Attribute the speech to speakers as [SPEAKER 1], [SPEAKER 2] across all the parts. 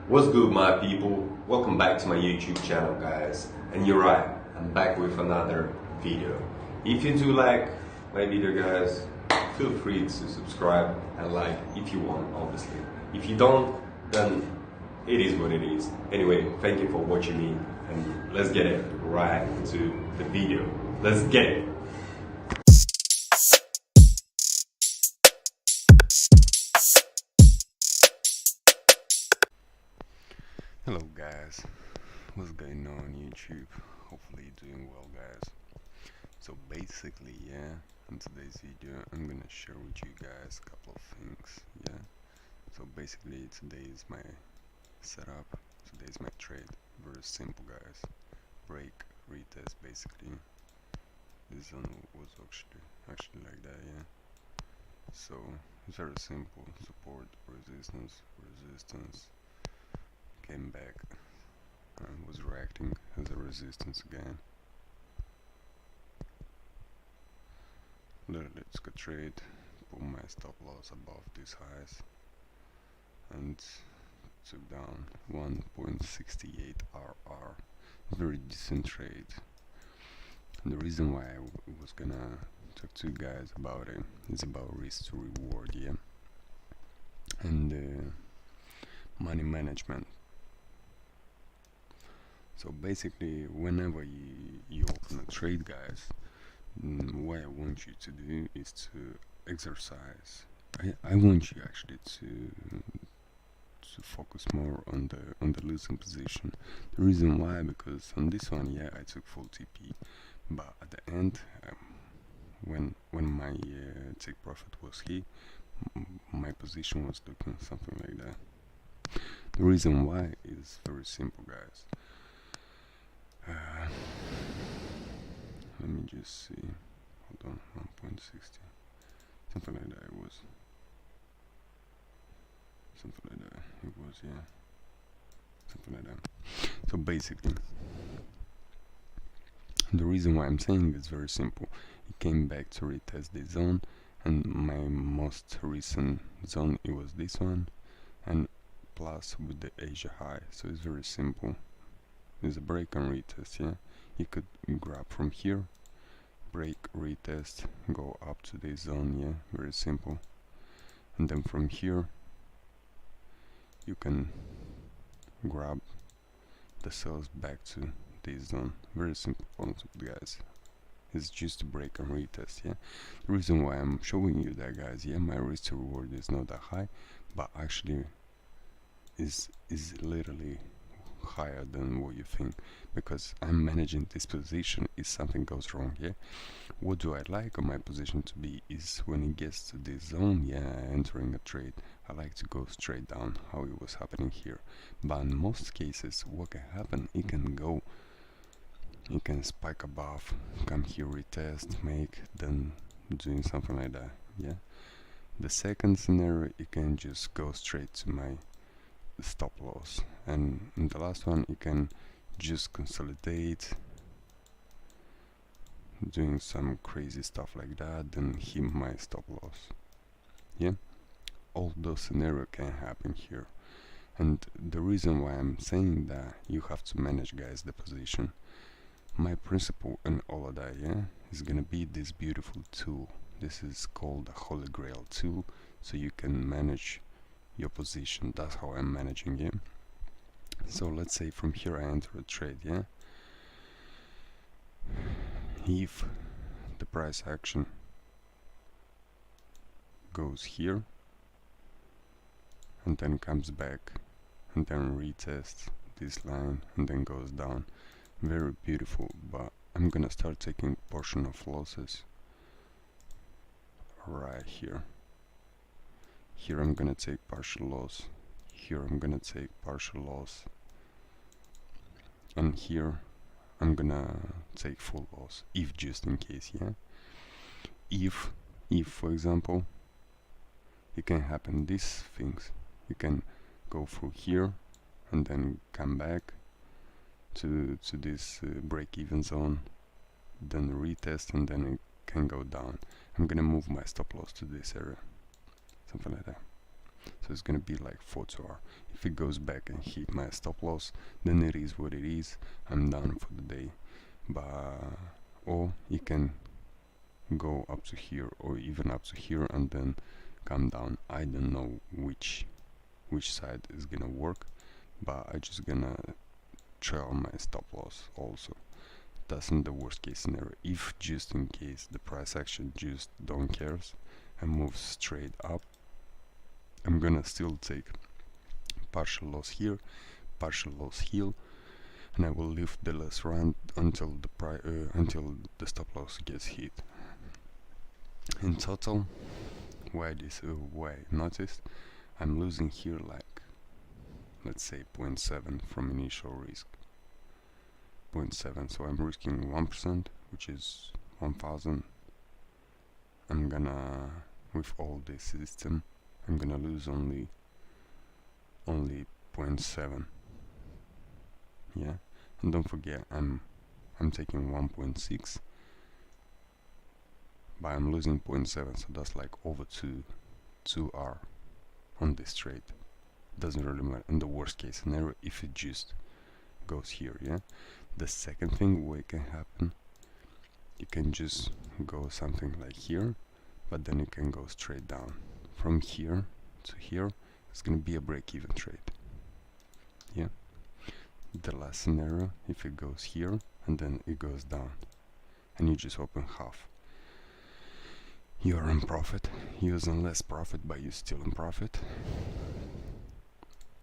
[SPEAKER 1] What's good, my people? Welcome back to my YouTube channel, guys. And you're right, I'm back with another video. If you do like my video, guys, feel free to subscribe and like if you want, obviously. If you don't, then it is what it is. Anyway, thank you for watching me, and let's get it right into the video. Let's get it. Hello guys, what's going on YouTube? Hopefully you're doing well, guys. So basically, yeah, in today's video I'm gonna share with you guys a couple of things, yeah. So basically today is my setup, today is my trade. Very simple, guys. Break, retest, basically. This one was actually like that, yeah. So it's very simple. Support, resistance, came back and was reacting as a resistance again. Literally took a trade, put my stop loss above these highs, and took down 1.68 RR. Very decent trade. And the reason why I was gonna talk to you guys about it is about risk to reward, yeah, and money management. So basically, whenever you open a trade, guys, what I want you to do is to exercise. I want you actually to focus more on the losing position. The reason why, because on this one, yeah, I took full TP, but at the end, when my take profit was here, my position was looking something like that. The reason why is very simple, guys. Let me just see. Hold on, 1.60. Something like that. It was. Something like that. It was, yeah. Something like that. So basically, the reason why I'm saying this is very simple. It came back to retest the zone, and my most recent zone, it was this one, and plus with the Asia high. So it's very simple. There's a break and retest, yeah. You could grab from here, break, retest, go up to this zone, yeah, very simple. And then from here you can grab the sales back to this zone. Very simple concept, guys. It's just a break and retest, yeah. The reason why I'm showing you that, guys, yeah, my risk to reward is not that high, but actually is literally higher than what you think, because I'm managing this position. If something goes wrong, yeah, what do I like on my position to be is when it gets to this zone, yeah, entering a trade, I like to go straight down, how it was happening here. But in most cases, what can happen, it can spike above, come here, retest, make, then doing something like that, yeah. The second scenario, it can just go straight to my stop loss, and in the last one you can just consolidate, doing some crazy stuff like that, then hit my stop loss, yeah. All those scenarios can happen here, and the reason why I'm saying that, you have to manage, guys, the position. My principle and all of that, yeah, is gonna be this beautiful tool. This is called the Holy Grail tool, so you can manage your position. That's how I'm managing it. So let's say from here I enter a trade, yeah. If the price action goes here and then comes back and then retests this line and then goes down, very beautiful, but I'm gonna start taking portion of losses right here. Here I'm gonna take partial loss, here I'm gonna take partial loss, and here I'm gonna take full loss, if just in case, yeah. If for example, it can happen these things, you can go through here and then come back to this break-even zone, then retest, and then it can go down. I'm gonna move my stop loss to this area, something like that. So it's gonna be like 4-hour. If it goes back and hit my stop loss, then it is what it is. I'm done for the day. But or you can go up to here or even up to here and then come down. I don't know which side is gonna work, but I just gonna trail my stop loss also. That's in the worst case scenario. If just in case the price action just don't cares and moves straight up, I'm gonna still take partial loss here, partial loss here, and I will leave the last round until the stop loss gets hit. In total, why I noticed, I'm losing here like, let's say 0.7 from initial risk. 0.7, so I'm risking 1%, which is 1000. I'm gonna, with all this system, I'm gonna lose only 0.7. Yeah, and don't forget I'm taking 1.6, but I'm losing 0.7, so that's like over 2R on this trade. Doesn't really matter in the worst case scenario if it just goes here. Yeah, the second thing what can happen, you can just go something like here, but then you can go straight down from here to here. It's gonna be a break-even trade. Yeah, the last scenario, if it goes here and then it goes down and you just open half, you are in profit. Using less profit, but you're still in profit.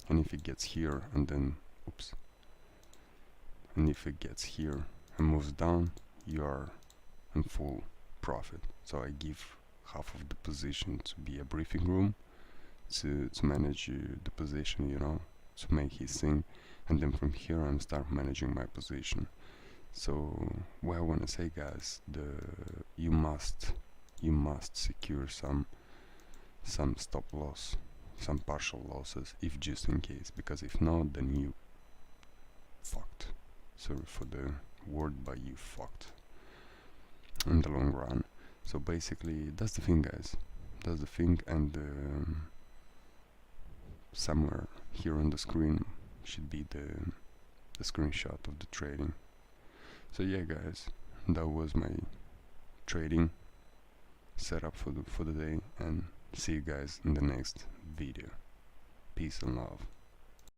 [SPEAKER 1] And if it gets here and then oops, and if it gets here and moves down, you are in full profit. So I give half of the position to be a briefing room to manage the position, you know, to make his thing, and then from here I'm start managing my position. So what I want to say, guys, you must secure some stop loss, some partial losses, if just in case, because if not, then you fucked. Sorry for the word, but you fucked in the long run. So basically that's the thing, guys, that's the thing. And somewhere here on the screen should be the screenshot of the trading. So yeah, guys, that was my trading setup for the day, and see you guys in the next video. Peace and love.